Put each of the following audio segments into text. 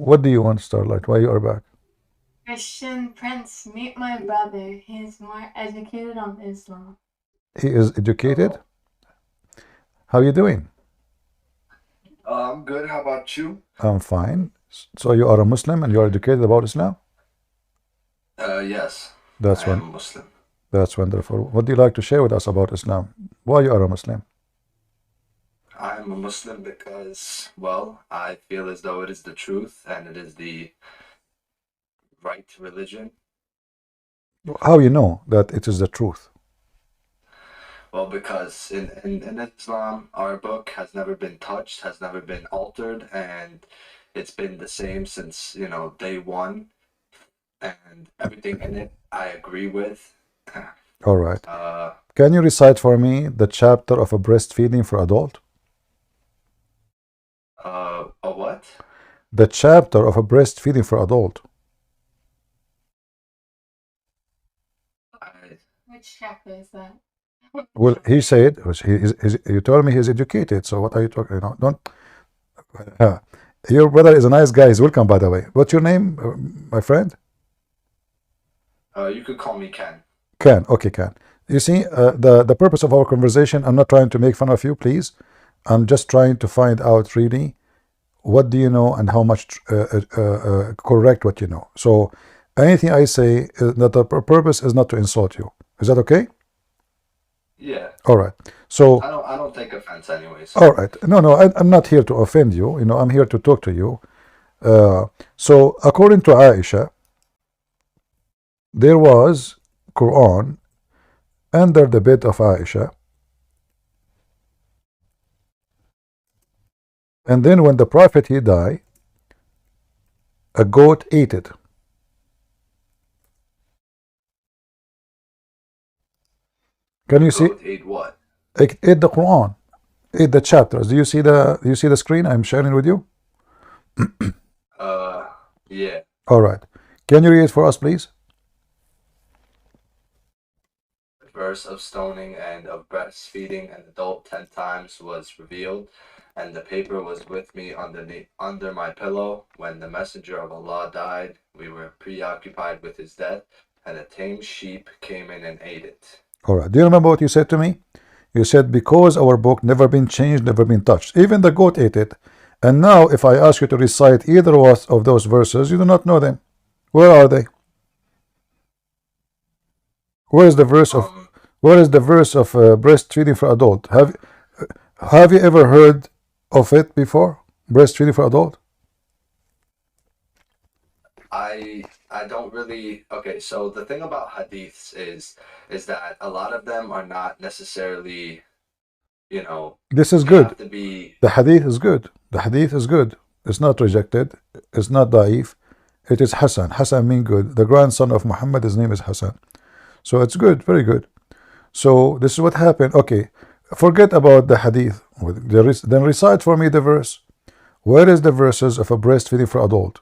what do you want, Starlight? Why you are back? Christian Prince, meet my brother. He's more educated on Islam. He is educated. Oh, How you doing? I'm good. How about you? I'm fine. So you are a Muslim and you are educated about Islam? Yes, That's I am one. a Muslim. That's wonderful. What do you like to share with us about Islam? Why you are a Muslim? I'm a Muslim because, well, I feel as though it is the truth and it is the right religion. How you know that it is the truth? Well, because in Islam, our book has never been touched, has never been altered, and it's been the same since, day one. And everything in it, I agree with. All right. Uh, Can you recite for me the chapter of a breastfeeding for adult? a what? The chapter of a breastfeeding for adult. I, Which chapter is that? Well, he said you told me he's educated. So what are you talking? Don't. Uh, your brother is a nice guy. He's welcome, by the way. What's your name, my friend? you could call me Ken. Can. Okay, can. You see, the purpose of our conversation. I'm not trying to make fun of you, please. I'm just trying to find out really what do you know and how much correct what you know. So anything I say is that the purpose is not to insult you. Is that okay? Yeah, All right. So I don't take offense anyways. all right. No, no, I'm not here to offend you. I'm here to talk to you. So according to Aisha, there was Quran under the bed of Aisha, and then when the Prophet he died, a goat ate it. Can you see? Goat ate what? It ate the Quran, ate the chapters. Do you see the screen I'm sharing with you? Uh, yeah. All right. Can you read it for us, please? Verse of stoning and of breastfeeding an adult 10 times was revealed, and the paper was with me under my pillow. When the messenger of Allah died, we were preoccupied with his death, and a tame sheep came in and ate it. All right. Do you remember what you said to me? You said because our book never been changed, never been touched. Even the goat ate it. And now, if I ask you to recite either of those verses, you do not know them. Where are they? Where is the verse of Um, breastfeeding for adult? Have you ever heard of it before? Breastfeeding for adult? I don't really. Okay, so the thing about hadiths is that a lot of them are not necessarily, This is they good. have to be. The hadith is good. The hadith is good. It's not rejected. It's not da'if. It is Hassan. Hassan means good. The grandson of Muhammad, his name is Hassan. So it's good, very good. So this is what happened. Okay, forget about the hadith. Then recite for me the verse. Where is the verses of a breastfeeding for adult?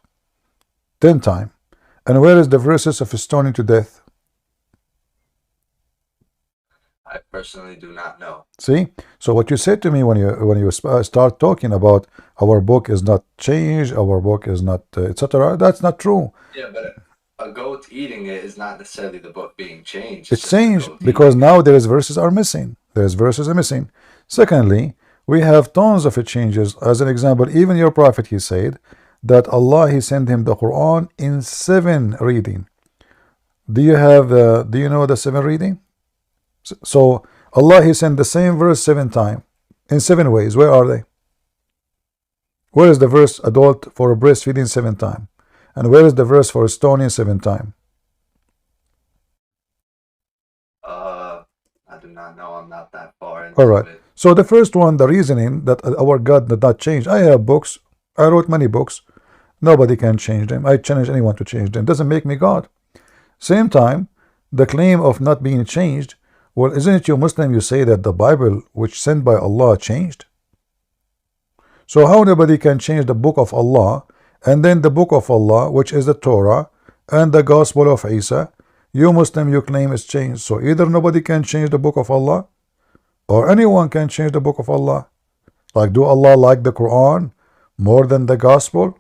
10 times. And where is the verses of stoning to death? I personally do not know. See? So what you said to me when you start talking about our book is not changed, our book is not etc. That's not true. Yeah, but a goat eating it is not necessarily the book being changed. It's It's just a changed goat because eating now there's verses are missing. There's verses are missing. Secondly, we have tons of changes. As an example, even your prophet, he said that Allah he sent him the Quran in 7 reading. Do you know the 7 reading? So Allah he sent the same verse 7 times in 7 ways. Where are they? Where is the verse adult for breastfeeding 7 times? And where is the verse for stoning 7 times? I do not know. I'm not that far All into right. it. So the first one, the reasoning that our God did not change. I have books. I wrote many books. Nobody can change them. I challenge anyone to change them. Doesn't make me God. Same time, the claim of not being changed. Well, isn't it you Muslim? You say that the Bible, which sent by Allah, changed. So how nobody can change the book of Allah, and then the book of Allah, which is the Torah and the Gospel of Isa, you Muslim, you claim is changed. So either nobody can change the book of Allah, or anyone can change the book of Allah. Like, do Allah like the Quran more than the Gospel?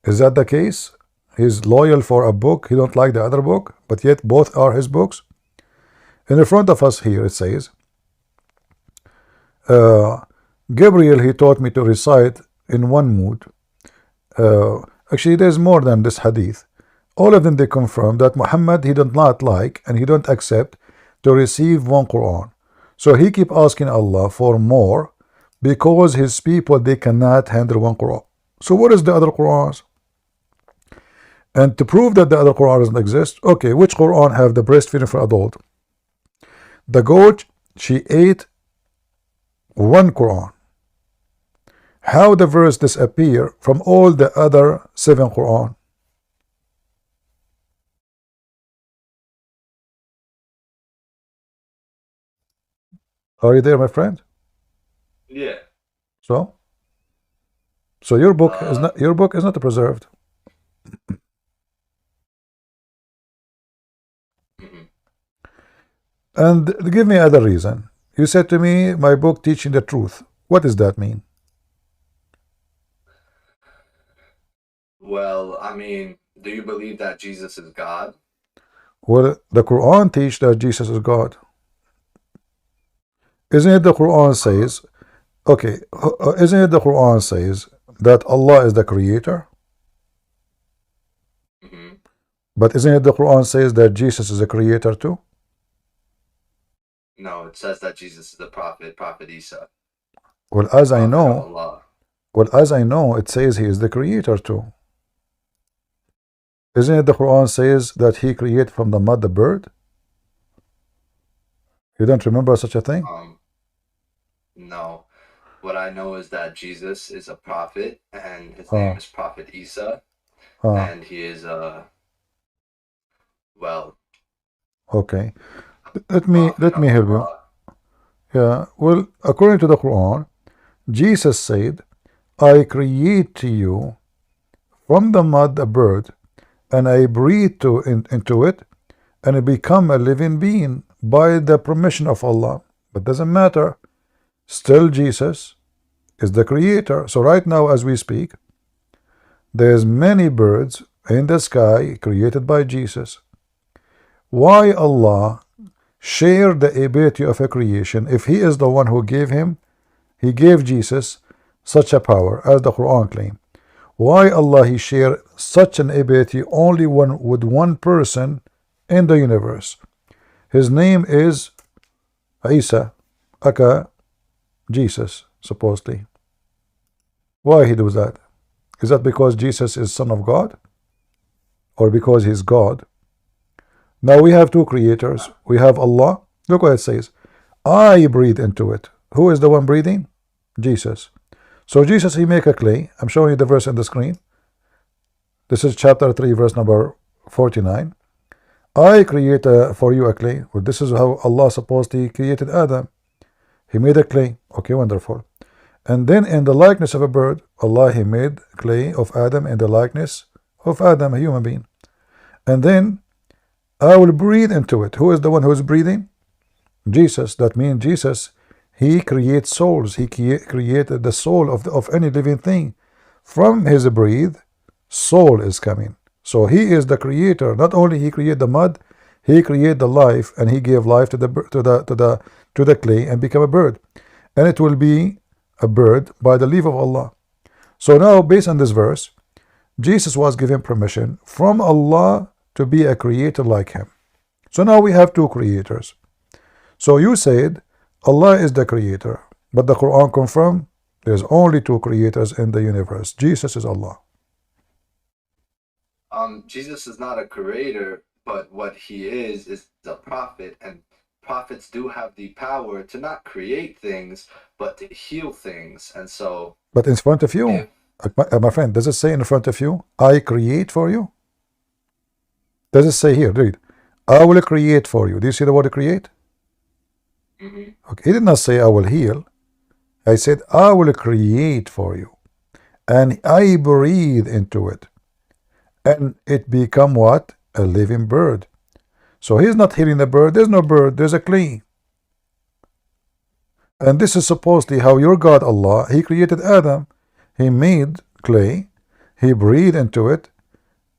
Is that the case? He's loyal for a book, he don't like the other book, but yet both are his books. In the front of us here it says, Gabriel, he taught me to recite in one mood. Actually, there's more than this hadith. All of them, they confirm that Muhammad, he does not like and he don't accept to receive one Quran. So he keep asking Allah for more because his people, they cannot handle one Quran. So what is the other Qurans? And to prove that the other Quran doesn't exist, okay, which Quran have the breastfeeding for adult? The goat, she ate one Quran. How the verse disappear from all the other 7 Quran? Are you there, my friend? Yeah. So your book is not preserved. Mhm. And give me other reason. You said to me, my book teaching the truth. What does that mean? Well, I mean, do you believe that Jesus is God? Well, the Quran teach that Jesus is God. Isn't it the Quran says, okay, isn't it the Quran says that Allah is the creator? Hmm. But isn't it the Quran says that Jesus is a creator too? No, it says that Jesus is the prophet, Prophet Isa, Well, as I prophet of know, Allah. it says he is the creator too. Isn't it the Quran says that he created from the mud the bird? You don't remember such a thing? No. What I know is that Jesus is a prophet, and his Ah, name is Prophet Isa, ah, and he is well, okay. a prophet Let of me help you. Allah. Yeah. Well, according to the Quran, Jesus said, "I create to you from the mud a bird, and I breathe into it, and it become a living being by the permission of Allah." But doesn't matter. Still, Jesus is the creator. So right now, as we speak, there's many birds in the sky created by Jesus. Why Allah share the ability of a creation if he is the one who gave him? He gave Jesus such a power as the Quran claim. Why Allah he share such an ability only with one person in the universe? His name is Isa, aka Jesus, supposedly. Why he does that? Is that because Jesus is son of God? Or because he's God? Now we have two creators. We have Allah. Look what it says. I breathe into it. Who is the one breathing? Jesus. So Jesus, he make a clay. I'm showing you the verse on the screen. This is chapter 3, verse number 49. I create for you a clay. Well, this is how Allah supposedly created Adam. He made a clay. Okay, wonderful. And then in the likeness of a bird, Allah he made clay of Adam in the likeness of Adam, a human being. And then I will breathe into it. Who is the one who is breathing? Jesus. That means Jesus, he creates souls. He created the soul of any living thing. From his breathe, soul is coming. So he is the creator. Not only he created the mud, he created the life, and he gave life to the clay and become a bird. And it will be a bird by the leave of Allah. So now, based on this verse, Jesus was given permission from Allah to be a creator like him. So now we have two creators. So you said Allah is the creator, but the Quran confirmed there's only two creators in the universe. Jesus is Allah. Jesus is not a creator, but what he is a prophet, and prophets do have the power to not create things, but to heal things. And so, But in front of you, if my friend, does it say in front of you, I create for you? Does it say here, read, I will create for you. Do you see the word create? Mhm. Okay, he did not say I will heal. I said I will create for you. And I breathe into it. And it become what? A living bird. So he's not healing the bird. There's no bird. There's a clay. And this is supposedly how your God Allah, he created Adam. He made clay. He breathed into it.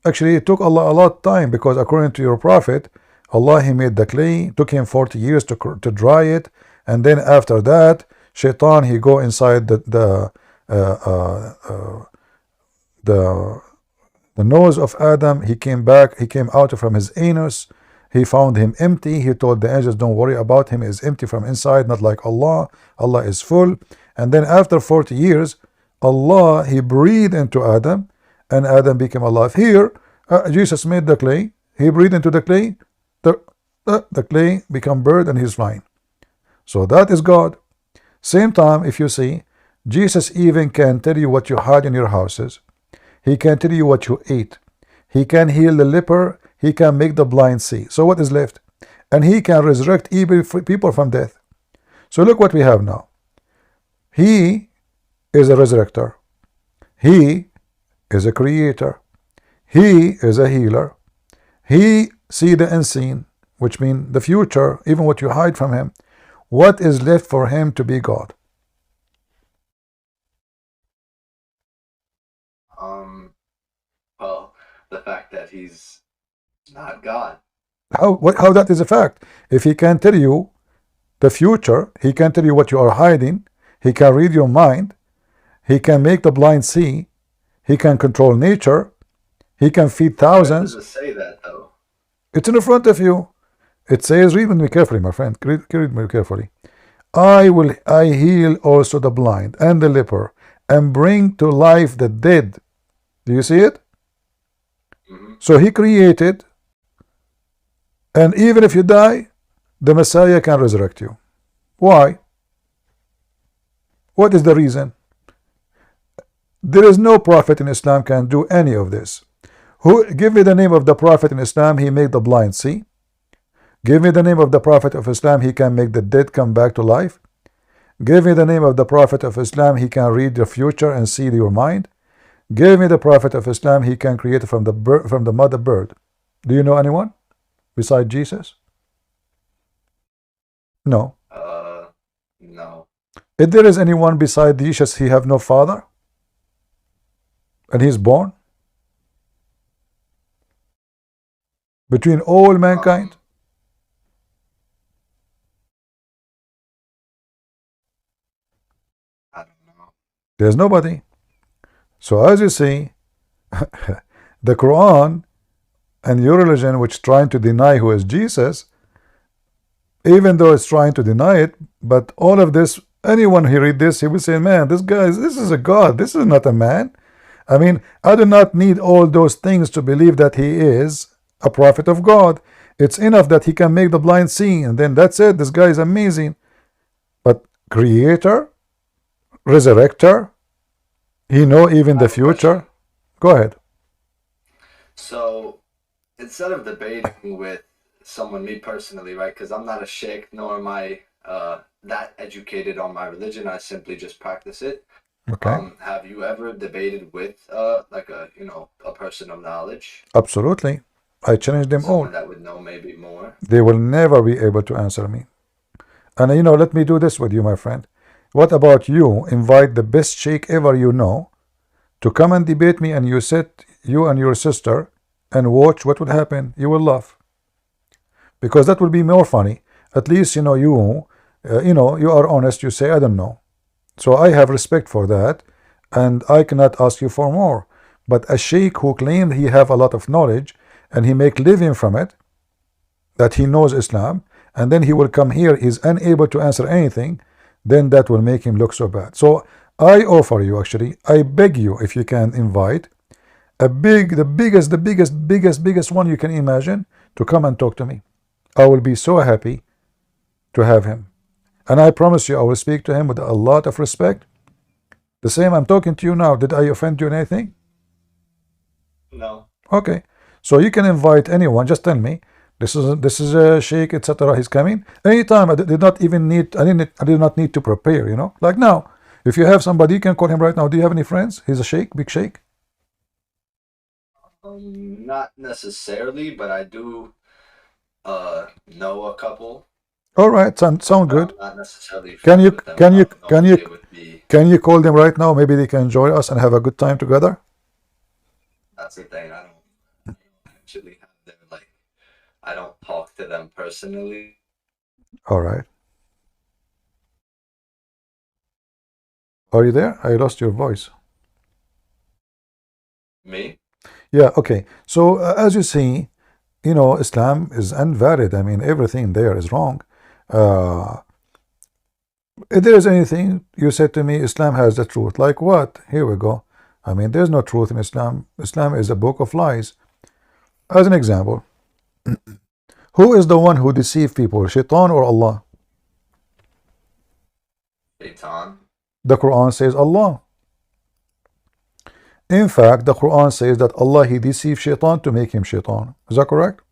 Actually, it took Allah a lot of time, because according to your prophet, Allah, He made the clay, took him 40 years to dry it, and then after that, Shaitan, he go inside the the nose of Adam. He came back, he came out from his anus. He found him empty. He told the angels, don't worry about him, he's empty from inside, not like Allah. Allah is full. And then after 40 years, Allah, He breathed into Adam, and Adam became alive. Here, Jesus made the clay. He breathed into the clay. The clay become bird, and he's flying. So that is God. Same time, if you see, Jesus even can tell you what you hide in your houses. He can tell you what you ate. He can heal the leper. He can make the blind see. So what is left? And He can resurrect even people from death. So look what we have now. He is a resurrector. He is a creator. He is a healer. He see the unseen, which means the future, even what you hide from Him. What is left for Him to be God? Well, the fact that He's not God. How that is a fact? If He can tell you the future, He can tell you what you are hiding, He can read your mind, He can make the blind see, He can control nature, He can feed thousands. Where does it say that, though? It's in front of you. It says, read with me carefully, my friend. Read me carefully. I heal also the blind and the leper, and bring to life the dead. Do you see it? So He created, and even if you die, the Messiah can resurrect you. Why? What is the reason? There is no prophet in Islam can do any of this. Give me the name of the prophet in Islam, he made the blind see. Give me the name of the prophet of Islam, he can make the dead come back to life. Give me the name of the prophet of Islam, he can read your future and see your mind. Give me the prophet of Islam, he can create from the mother bird. Do you know anyone beside Jesus? No. No. If there is anyone beside Jesus, he have no father, and he's born between all mankind. I don't know. There's nobody. So as you see, the Quran and your religion, which trying to deny who is Jesus, even though it's trying to deny it, but all of this, anyone who read this, he will say, man, this is a God, this is not a man. I mean, I do not need all those things to believe that he is a prophet of God. It's enough that he can make the blind see, and then that's it. This guy is amazing. But creator, resurrector, he know even the future. Go ahead. So, instead of debating with someone, me personally, right, because I'm not a sheikh, nor am I that educated on my religion, I simply just practice it. Okay. Have you ever debated with like a person of knowledge? Absolutely. I challenge them all. Someone that would know maybe more. They will never be able to answer me. And let me do this with you, my friend. What about you invite the best sheikh ever you know to come and debate me, and you sit, you and your sister, and watch what would happen? You will laugh, because that will be more funny. At least you are honest. You say, I don't know. So I have respect for that, and I cannot ask you for more. But a sheikh who claimed he have a lot of knowledge and he make living from it, that he knows Islam, and then he will come here, he's unable to answer anything, then that will make him look so bad. So I offer you, actually, I beg you, if you can invite the biggest one you can imagine to come and talk to me. I will be so happy to have him. And I promise you, I will speak to him with a lot of respect. The same I'm talking to you now. Did I offend you in anything? No. Okay. So you can invite anyone. Just tell me, this is a sheikh, etc. He's coming anytime. I did not even need. I did not need to prepare. Like now, if you have somebody, you can call him right now. Do you have any friends? He's a sheikh, big sheikh. Not necessarily, but I do know a couple. All right, sound good. Not necessarily. Can you with them, but I know they would be- can you call them right now? Maybe they can join us and have a good time together. that's the thing. I don't actually have their like. I don't talk to them personally. All right. Are you there? I lost your voice. Me? Yeah, okay. So as you see, Islam is invalid. I mean, everything there is wrong. Uh, if there is anything you said to me, Islam has the truth. Like what? Here we go. I mean, there's no truth in Islam. Islam is a book of lies. As an example, who is the one who deceives people, Shaitan or Allah? Shaitan. The Quran says Allah. In fact, the Quran says that Allah, he deceived Shaitan to make him Shaitan. Is that correct?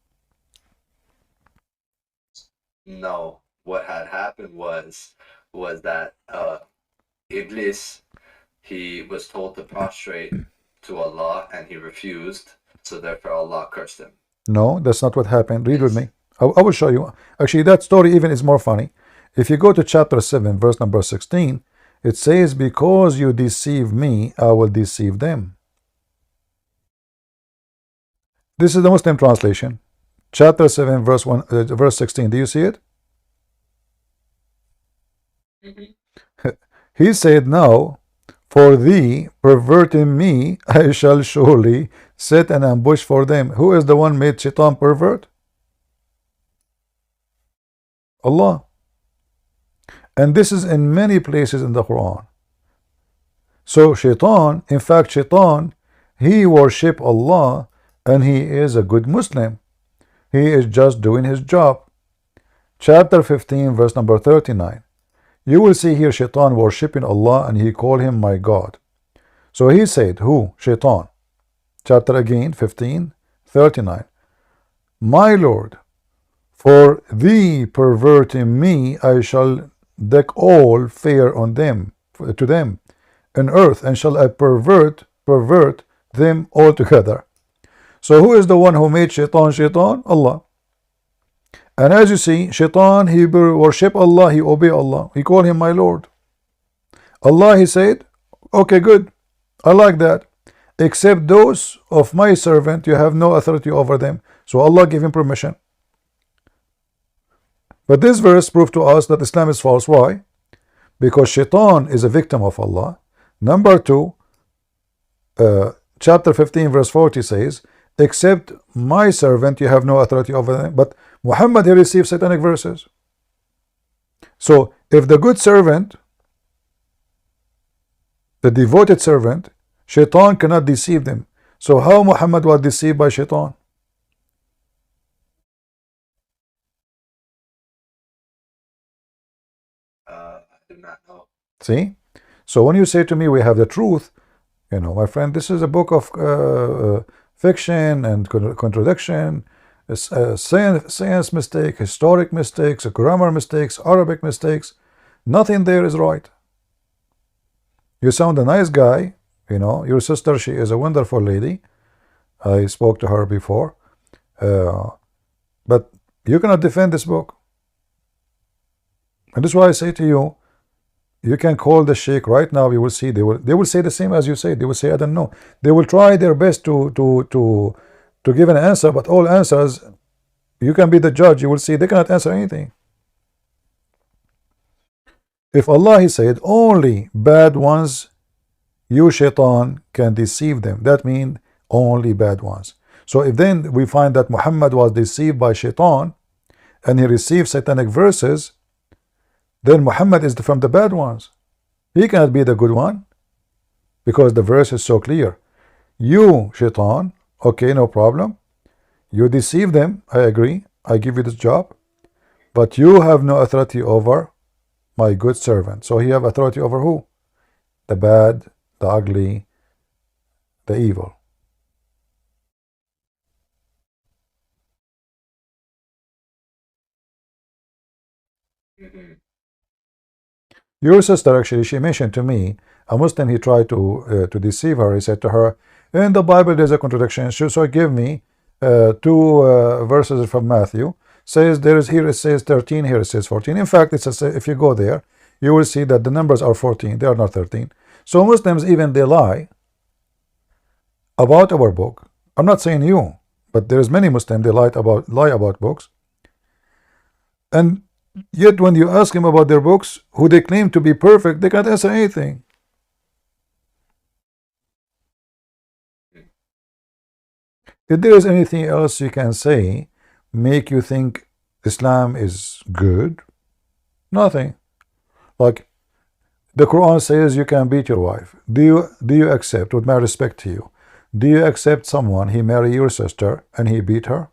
No. What had happened was that Iblis, he was told to prostrate to Allah and he refused, so therefore Allah cursed him. No, that's not what happened. Read with me. I will show you. Actually, that story even is more funny. If you go to chapter 7, verse number 16, it says, because you deceive me, I will deceive them. This is the Muslim translation. Chapter 7, verse 16. Do you see it? He said, now, for thee, perverting me, I shall surely set an ambush for them. Who is the one made Shaitan pervert? Allah. And this is in many places in the Quran. So Shaitan, in fact, Shaitan, he worship Allah and he is a good Muslim. He is just doing his job. Chapter 15, verse number 39. You will see here Shaitan worshipping Allah and he called him my God. So he said, who? Shaitan. Chapter again, 15, 39. My Lord, for thee perverting me, I shall deck all fear on them, to them, in earth, and shall I pervert them altogether. So who is the one who made Shaitan Shaitan? Allah. And as you see, Shaitan, he worship Allah, he obey Allah, he call him my Lord. Allah, he said, okay, good, I like that. Except those of my servant, you have no authority over them. So Allah gave him permission. But this verse proved to us that Islam is false. Why? Because Shaitan is a victim of Allah. Number 2, chapter 15, verse 40 says, except my servant, you have no authority over them. But Muhammad, he received satanic verses. So if the good servant, the devoted servant, Shaitan cannot deceive them. So how Muhammad was deceived by Shaitan? I do not know. See? So when you say to me, we have the truth, my friend, this is a book of fiction and contradiction, science mistake, historic mistakes, grammar mistakes, Arabic mistakes. Nothing there is right. You sound a nice guy, your sister, she is a wonderful lady. I spoke to her before. But you cannot defend this book. And that's why I say to you, you can call the sheikh right now. You will see they will say the same as you say. They will say, I don't know. They will try their best to give an answer, but all answers, you can be the judge. You will see they cannot answer anything. If Allah, he said, only bad ones, you Shaitan can deceive them. That means only bad ones. So if then we find that Muhammad was deceived by Shaitan and he received satanic verses, then Muhammad is from the bad ones. He cannot be the good one because the verse is so clear. You, Shaitan, okay, no problem. You deceive them, I agree. I give you this job. But you have no authority over my good servant. So he have authority over who? The bad, the ugly, the evil. Your sister, actually, she mentioned to me, a Muslim, he tried to deceive her. He said to her, in the Bible there's a contradiction, so give me 2 verses from Matthew. Says there is, here it says 13, here it says 14. In fact, if you go there, you will see that the numbers are 14, they are not 13. So Muslims, even they lie about our book, I'm not saying you, but there's many Muslims, they lie about books, and yet when you ask them about their books, who they claim to be perfect, they can't answer anything. If there is anything else you can say, make you think Islam is good, nothing. Like the Quran says you can beat your wife. Do you accept, with my respect to you, do you accept someone he marry your sister and he beat her?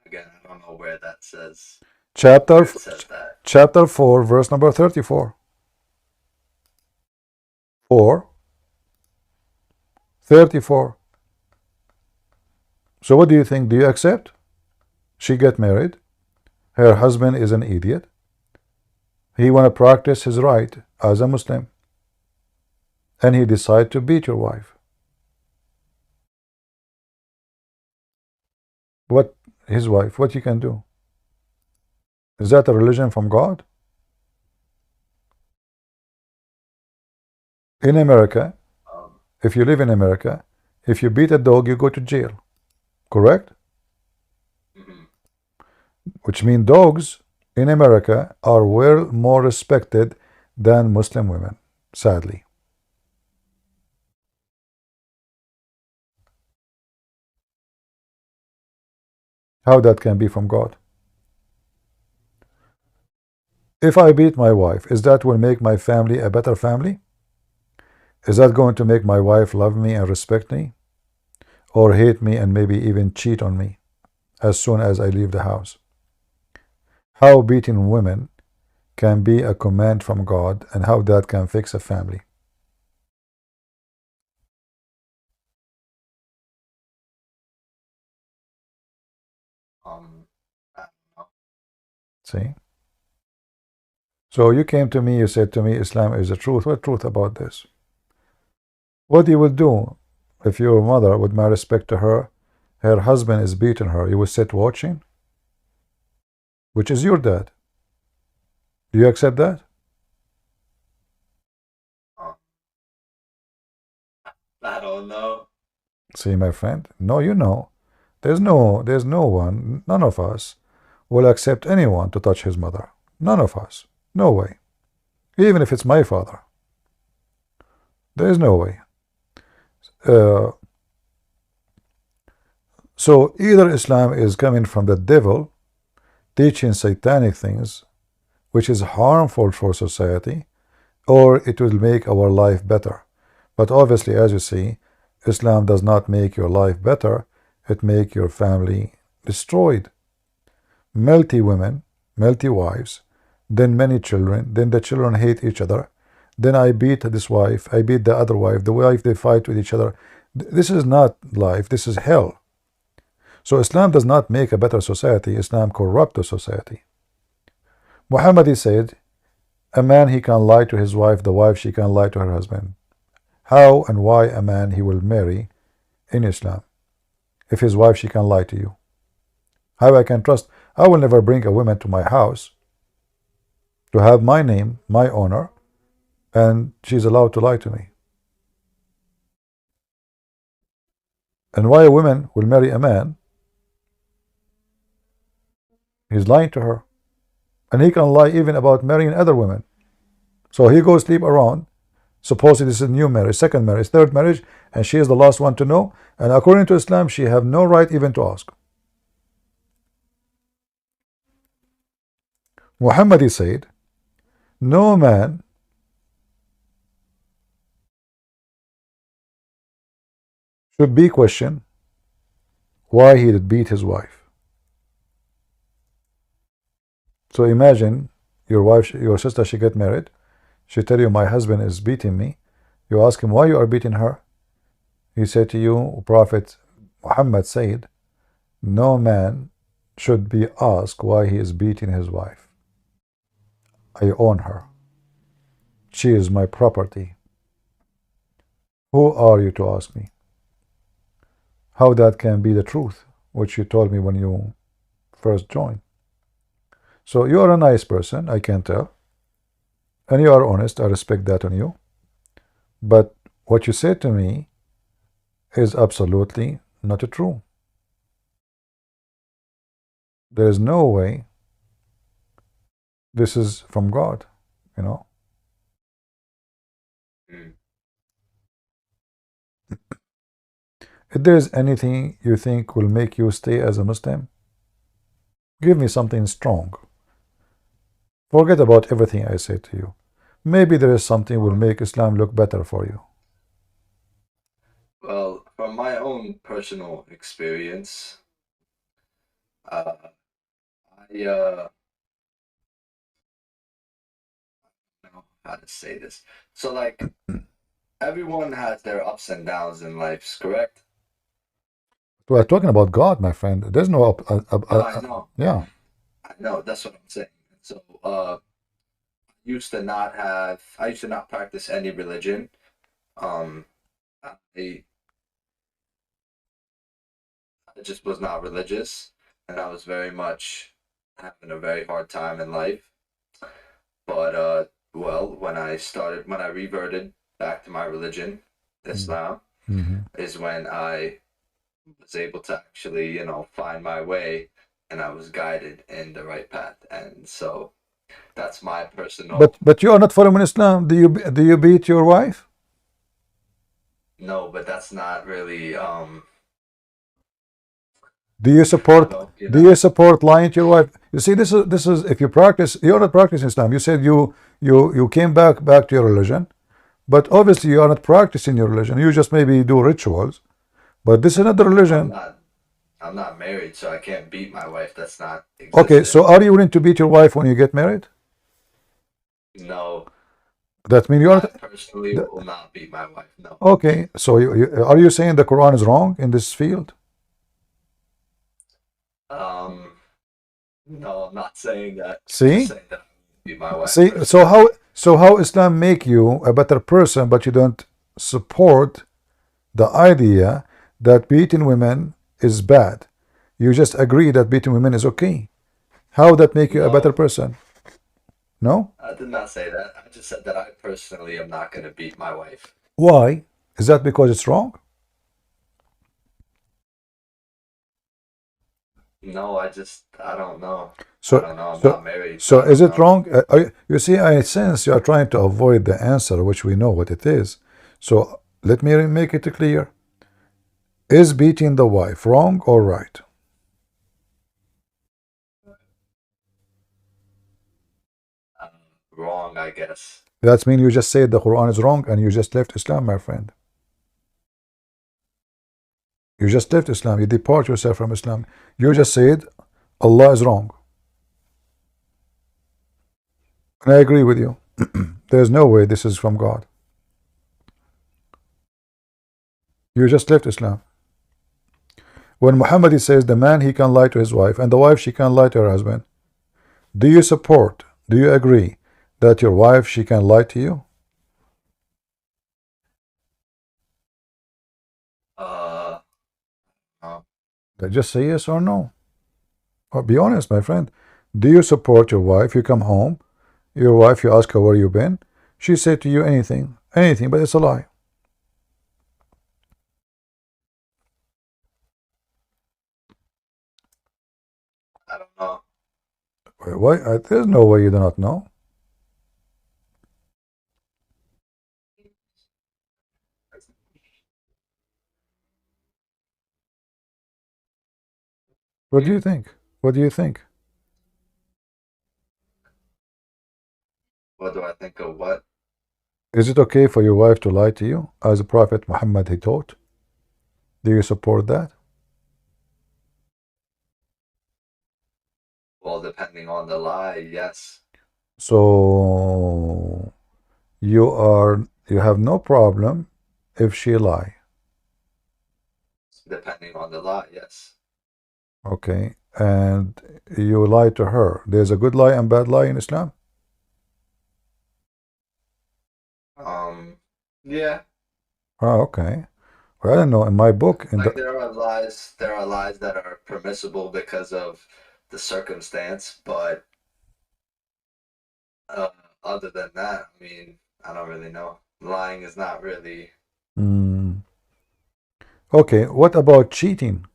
Again, I don't know where that says. Chapter Where it says that. chapter 4, verse number 34. 4:34. So what do you think? Do you accept? She get married. Her husband is an idiot. He want to practice his right as a Muslim, and he decide to beat your wife. What his wife? What you can do? Is that a religion from God? In America, if you live in America, if you beat a dog, you go to jail. Correct? Which means dogs in America are well more respected than Muslim women, sadly. How that can be from God? If I beat my wife, is that will make my family a better family? Is that going to make my wife love me and respect me? Or hate me and maybe even cheat on me as soon as I leave the house? How beating women can be a command from God, and how that can fix a family? I don't know. See? So you came to me, you said to me, Islam is the truth. What truth about this? What you would do if your mother, with my respect to her, her husband is beating her, you would sit watching? Which is your dad. Do you accept that? I don't know. See, my friend, no, you know, there's no one, none of us will accept anyone to touch his mother. None of us. No way. Even if it's my father. There is no way. So either Islam is coming from the devil, teaching satanic things, which is harmful for society, or it will make our life better. But obviously, as you see, Islam does not make your life better, it make your family destroyed. Melty women, melty wives, then many children, then the children hate each other, then I beat this wife, I beat the other wife, the wife, they fight with each other. This is not life, this is hell. So Islam does not make a better society, Islam corrupt the society. Muhammad said, a man he can lie to his wife, the wife she can lie to her husband. How and why a man he will marry in Islam if his wife she can lie to you? How I can trust? I will never bring a woman to my house to have my name, my honor, and she's allowed to lie to me. And why a woman will marry a man? He's lying to her, and he can lie even about marrying other women. So he goes sleep around. Supposedly this is new marriage, second marriage, third marriage, and she is the last one to know. And according to Islam, she have no right even to ask. Muhammad said, no man should be questioned why he did beat his wife. So imagine your wife, your sister, she get married. She tell you, my husband is beating me. You ask him why you are beating her. He said to you, Prophet Muhammad said, no man should be asked why he is beating his wife. I own her. She is my property. Who are you to ask me? How that can be the truth, which you told me when you first joined. So you are a nice person, I can tell. And you are honest, I respect that on you. But what you said to me is absolutely not true. There is no way this is from God, you know. Mm. If there is anything you think will make you stay as a Muslim, give me something strong. Forget about everything I say to you. Maybe there is something will make Islam look better for you. Well, from my own personal experience, uh, I don't know how to say this. So, like, everyone has their ups and downs in life, correct? We are talking about God, my friend. There's no No, I know. yeah. I know. That's what I'm saying. So, I used to not practice any religion. Um, I, I just was not religious, and I was very much having a very hard time in life. But well, when I reverted back to my religion, Islam, Mm-hmm. is when I was able to actually, find my way, and I was guided in the right path. And so that's my personal. But you are not following Islam. Do you beat your wife? No, but that's not really. Do you I support don't, do you support lying to your wife? You see, this is if you practice, you're not practicing Islam. You said you came back to your religion, but obviously you are not practicing your religion. You just maybe do rituals, but this is not the I'm religion. not. I'm not married, so I can't beat my wife. That's not Okay, existent. so are you willing to beat your wife when you get married? No, That means you're I not. personally will not beat my wife. No. Okay, so are you saying the Quran is wrong in this field? Um, no, I'm not saying that. I'm just See, saying that I will beat my wife see. So personally. how Islam make you a better person, but you don't support the idea that beating women is bad. You just agree that beating women is okay. How that make you a better No, person? No? I did not say that. I just said that I personally am not going to beat my wife. Why? Is that because it's wrong? No, I don't know. I So don't know. I'm so not married, so so I is don't it know. wrong? You see, I sense you are trying to avoid the answer, which we know what it is. So let me make it clear. Is beating the wife wrong or right? Um, Wrong, I guess. That means you just said the Quran is wrong and you just left Islam, my friend. You just left Islam. You depart yourself from Islam. You just said Allah is wrong. And I agree with you. There's no way this is from God. You just left Islam. When Muhammad says the man he can lie to his wife and the wife she can lie to her husband, do you support, do you agree that your wife she can lie to you? Uh, uh, Just say yes or no. Or be honest, my friend. Do you support your wife? You come home, your wife, you ask her where you been. She said to you anything, but it's a lie. I don't know. Why? There's no way you do not know. What do Hmm? you think? What do you think? What do I think of what? Is it okay for your wife to lie to you, as Prophet Muhammad he taught? Do you support that? Well, depending on the lie, yes. So you have no problem if she lie. Depending on the lie, yes. Okay, and you lie to her. There's a good lie and bad lie in Islam. Um, yeah. Okay. Well, I don't know. In my book, in the Like there are lies that are permissible because of the circumstance, but uh, other than that, I mean, I don't really know. Lying is not really. mm, Okay, what about cheating?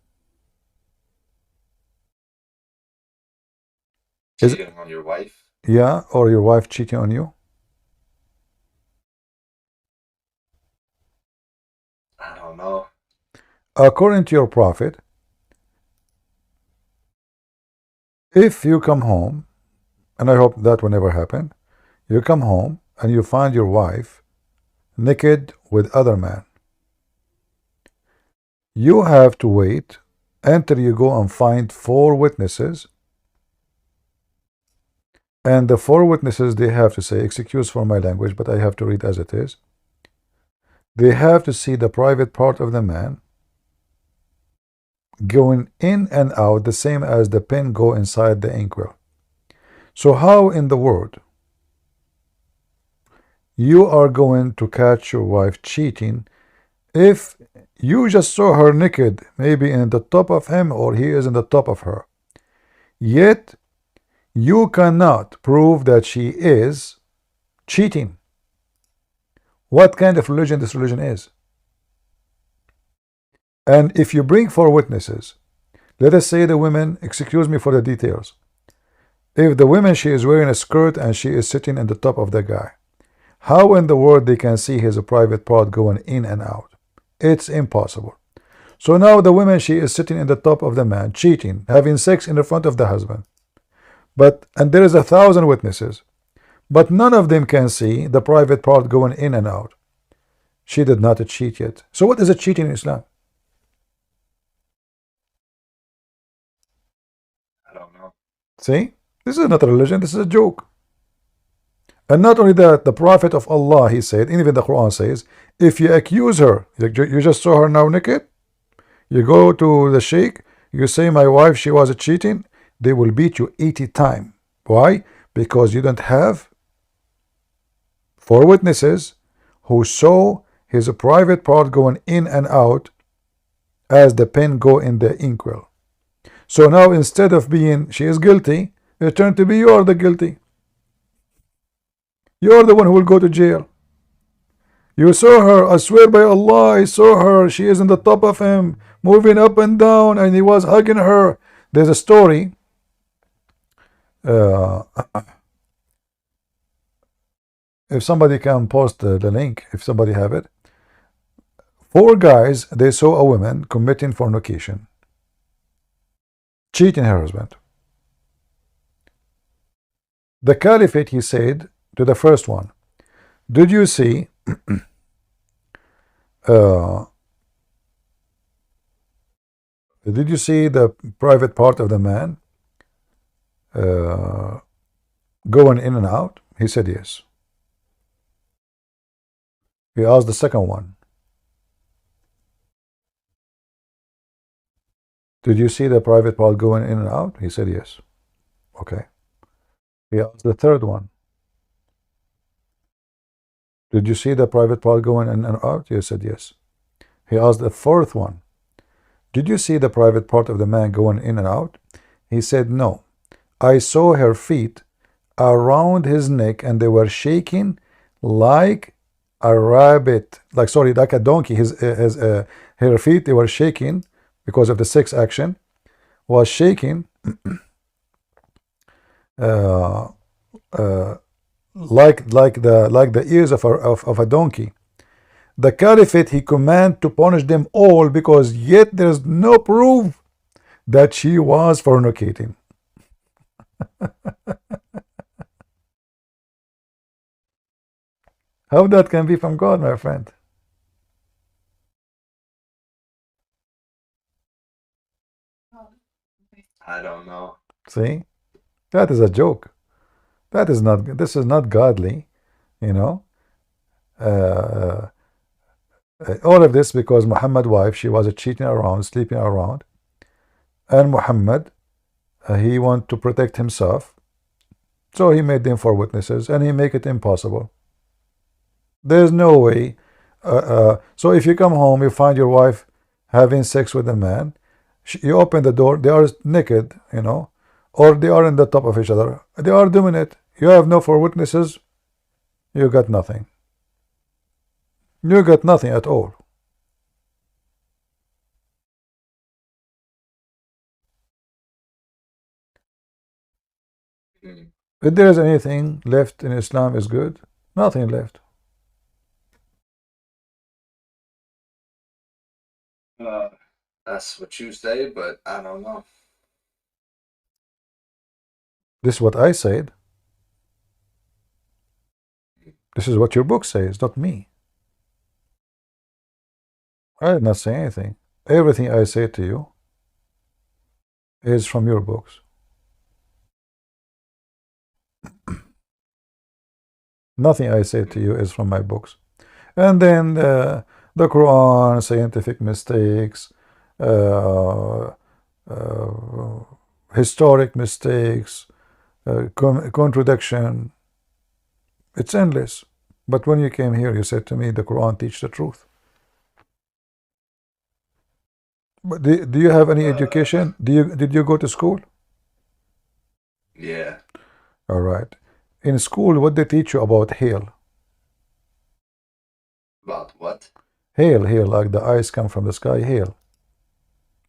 Is Cheating on your wife? Yeah, or your wife cheating on you? I don't know. According to your prophet, if you come home, and I hope that will never happen, you come home and you find your wife naked with other man, you have to wait until you go and find 4 witnesses, and the 4 witnesses, they have to say, excuse for my language, but I have to read as it is. They have to see the private part of the man going in and out the same as the pen go inside the inkwell. So how in the world you are going to catch your wife cheating if you just saw her naked, maybe in the top of him or he is in the top of her, yet you cannot prove that she is cheating? What kind of religion this religion is? And if you bring 4 witnesses, let us say the women, excuse me for the details, if the woman, she is wearing a skirt and she is sitting in the top of the guy, how in the world they can see his private part going in and out? It's impossible. So now the woman, she is sitting in the top of the man, cheating, having sex in the front of the husband. And there is 1,000 witnesses, but none of them can see the private part going in and out. She did not cheat yet. So what is a cheating in Islam? I don't know. See, this is not a religion, this is a joke. And not only that, the Prophet of Allah, he said, even the Quran says, if you accuse her, you just saw her now naked, you go to the sheikh, you say, my wife, she was cheating, they will beat you 80 times. Why? Because you don't have 4 witnesses who saw his private part going in and out as the pen go in the inkwell. So now instead of being she is guilty, it turned to be you are the guilty. You are the one who will go to jail. You saw her, I swear by Allah, I saw her, she is in the top of him, moving up and down, and he was hugging her. There's a story. If somebody can post the link, if somebody have it. 4 guys, they saw a woman committing fornication, cheating her husband. The Caliphate, he said to the first one, did you see did you see the private part of the man going in and out? He said yes. He asked the second one, did you see the private part going in and out? He said yes. Okay. He asked the third one, did you see the private part going in and out? He said yes. He asked the fourth one, did you see the private part of the man going in and out? He said no. I saw her feet around his neck and they were shaking like a rabbit, like a donkey. Her feet, they were shaking because of the sex action, was shaking like the ears of a donkey. The Caliphate, he command to punish them all because yet there is no proof that she was fornicating. How that can be from God, my friend? I don't know. See, that is a joke. That is not. This is not godly, you know. All of this because Muhammad's wife, she was cheating around, sleeping around, and Muhammad, he want to protect himself, so he made them 4 witnesses, and he make it impossible. There's no way. So if you come home, you find your wife having sex with a man, you open the door, they are naked, you know, or they are in the top of each other. They are doing it. You have no 4 witnesses. You got nothing. You got nothing at all. Mm. If there is anything left in Islam is good, nothing left. Uh, that's what you say, but I don't know. This is what I said. This is what your book says, not me. I did not say anything. Everything I say to you is from your books. Nothing I say to you is from my books. And then the Quran, scientific mistakes, uh, uh, historic mistakes, contradiction. It's endless. But when you came here, you said to me, the Quran teaches the truth. But do you have any education? Did you go to school? Yeah. All right. In school, what they teach you about hail? About what? Hail, like the ice come from the sky, hail.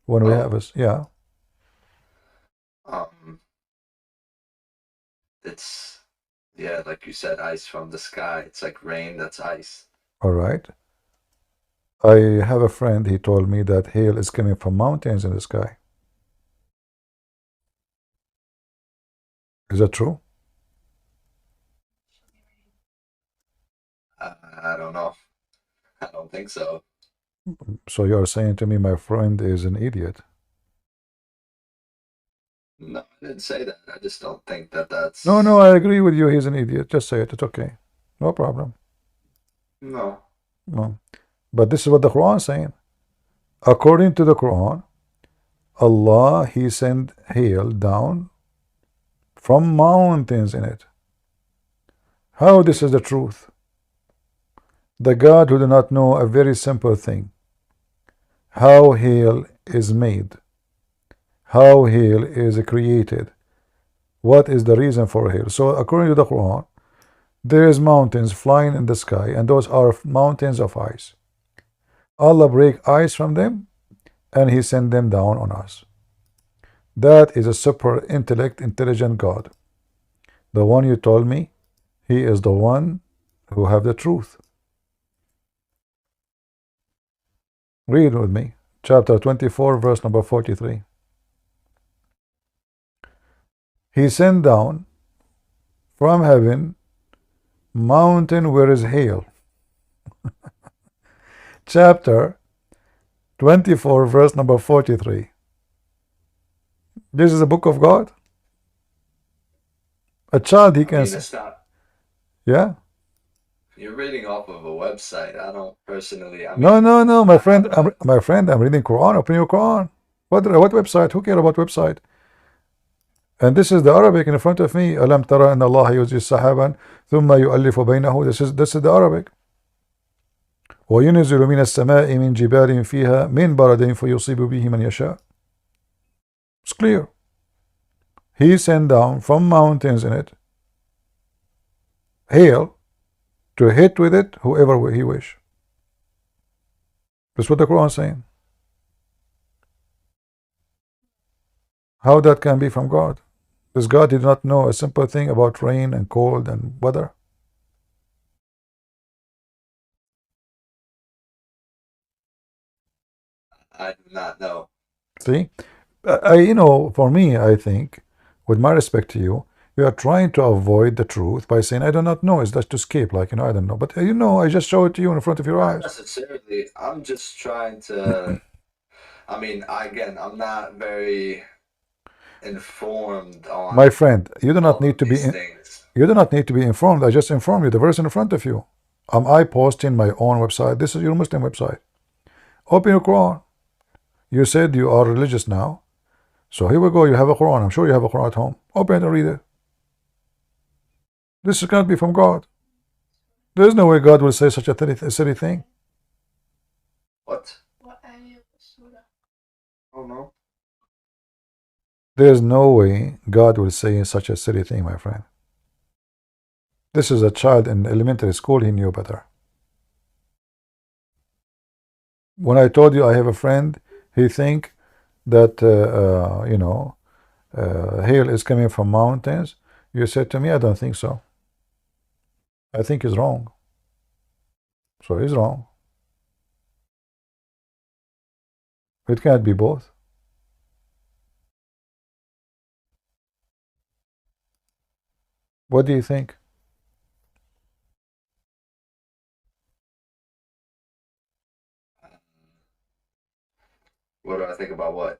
When we have Oh, us, yeah. it's yeah, like you said, ice from the sky. It's like rain that's ice. All right. I have a friend, he told me that hail is coming from mountains in the sky. Is that true? I don't know. I don't think so. So you are saying to me my friend is an idiot? No, I didn't say that. I just don't think that that's No, I agree with you. He's an idiot. Just say it. It's okay. No problem. no. No. But this is what the Quran is saying. According to the Quran, Allah, He sent hail down from mountains in it. How this is the truth? The God who do not know a very simple thing. How hail is made. How hail is created. What is the reason for hail? So according to the Quran, there is mountains flying in the sky, and those are mountains of ice. Allah break ice from them, and He sent them down on us. That is a super intellect, intelligent God. The one you told me, He is the one who have the truth. Read with me, chapter 24, verse number 43. He sent down from heaven mountain where is hail. Chapter 24, verse number 43. This is the book of God. A child, he I can mean, say, it's not. yeah. You're reading off of a website. I don't personally. I No, mean, no, my I have friend, a. I'm reading Quran. Open your Quran. What website? Who care about website? And this is the Arabic in front of me. ألم ترى أن الله يزجي سحابا ثم يؤلف بينه. This is the Arabic. وينزل من السماء من جبال فيها من برد فيصيب به من يشاء. It's clear. He sent down from mountains in it hail to hit with it whoever he wish. That's what the Quran is saying. How that can be from God? This God did not know a simple thing about rain and cold and weather. I do not know. See, for me, I think, with my respect to you, you are trying to avoid the truth by saying, I do not know. It's just to escape, like, I don't know. But, I just show it to you in front of your Not eyes. necessarily. I'm just trying to. I mean, again, I'm not very informed My on friend, you do not all need of to be these things. you do not need to be informed. I just inform you. The verse in front of you. Am I posting my own website? This is your Muslim website. Open your Quran. You said you are religious now. So here we go. You have a Quran. I'm sure you have a Quran at home. Open it and read it. This cannot be from God. There is no way God will say such a silly thing. What? What ayah of surah? Oh no. There is no way God will say such a silly thing, my friend. This is a child in elementary school. He knew better. When I told you I have a friend, he think that hail is coming from mountains. You said to me, I don't think so. I think he's wrong. So he's wrong. It can't be both. What do you think? What do I think about what?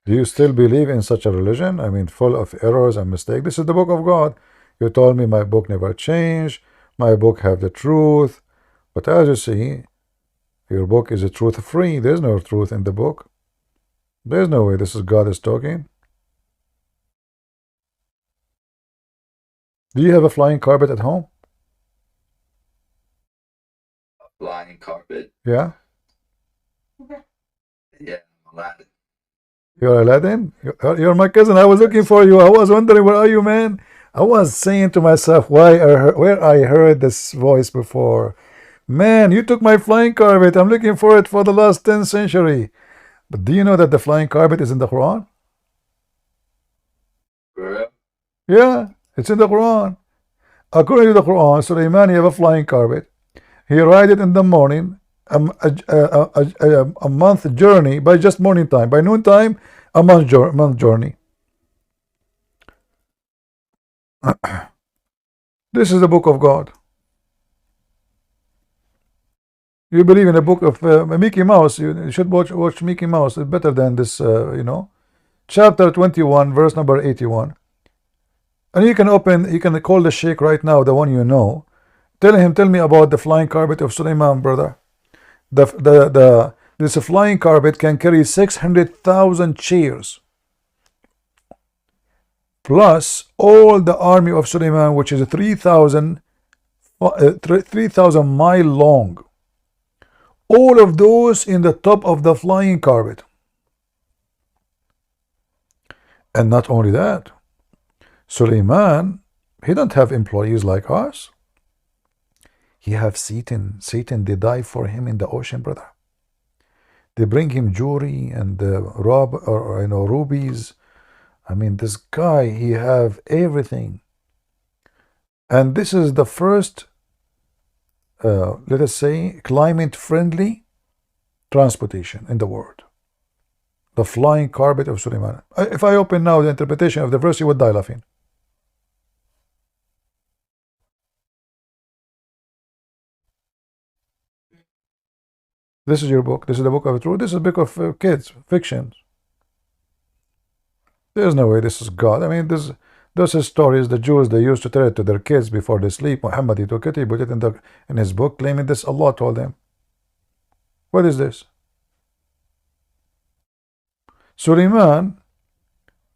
Do you still believe in such a religion? I mean, full of errors and mistakes. This is the book of God. You told me my book never changed. My book have the truth. But as you see, your book is a truth free. There's no truth in the book. There's no way this is God is talking. Do you have a flying carpet at home? Flying carpet. Yeah? Yeah, Aladdin. You're Aladdin? You're my cousin. I was looking for you. I was wondering, where are you, man? I was saying to myself, where I heard this voice before. Man, you took my flying carpet. I'm looking for it for the last 10th century. But do you know that the flying carpet is in the Quran? For real? Yeah, it's in the Quran. According to the Quran, Sulaiman, he have a flying carpet. He ride it in the morning, a month journey by just morning time. By noon time, a month journey. This is the book of God. You believe in the book of Mickey Mouse? You should watch Mickey Mouse. It's better than this, Chapter 21, verse number 81. And you can call the Sheikh right now, the one you know. Tell me about the flying carpet of Sulaiman, brother. This flying carpet can carry 600,000 chairs, plus all the army of Sulaiman, which is 3,000 mile long. All of those in the top of the flying carpet. And not only that, Sulaiman, he don't have employees like us. He have Satan. Satan, they die for him in the ocean, brother. They bring him jewelry and rubies. I mean, this guy, he have everything. And this is the first, let us say, climate-friendly transportation in the world. The flying carpet of Sulaiman. If I open now the interpretation of the verse, you would die laughing. This is your book. This is the book of truth. This is a book of kids, fictions. There's no way this is God. I mean, those are stories the Jews, they used to tell it to their kids before they sleep. Muhammad, he took it, he put it in his book, claiming this Allah told him. What is this? Sulaiman,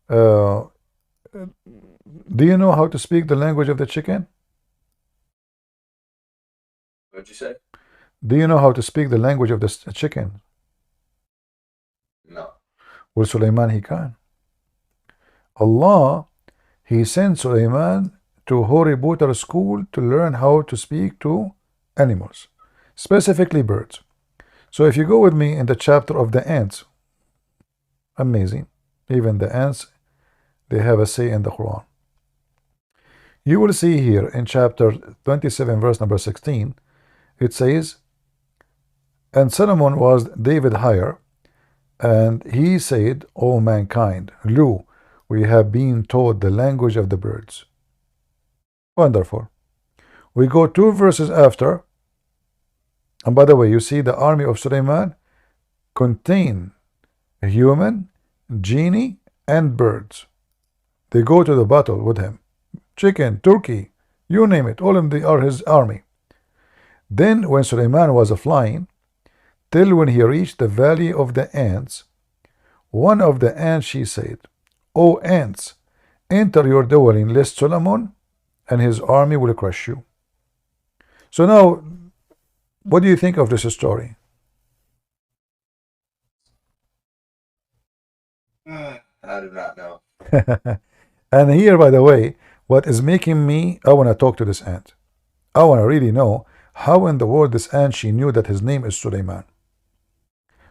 do you know how to speak the language of the chicken? What'd you say? Do you know how to speak the language of the chicken? No. Well, Sulaiman, he can. Allah, he sent Sulaiman to Hori Butar school to learn how to speak to animals, specifically birds. So if you go with me in the chapter of the ants, amazing. Even the ants, they have a say in the Quran. You will see here in chapter 27, verse number 16, it says, and Solomon was David higher, and he said, O mankind, lo, we have been taught the language of the birds. Wonderful. We go 2 verses after, and by the way, you see the army of Sulaiman contain a human, genie, and birds. They go to the battle with him. Chicken, turkey, you name it, all of them are his army. Then when Sulaiman was flying, till when he reached the valley of the ants, one of the ants, she said, O ants, enter your dwelling, lest Solomon and his army will crush you. So now, what do you think of this story? I do not know. And here, by the way, what is making me, I want to talk to this ant. I want to really know how in the world this ant, she knew that his name is Sulaiman.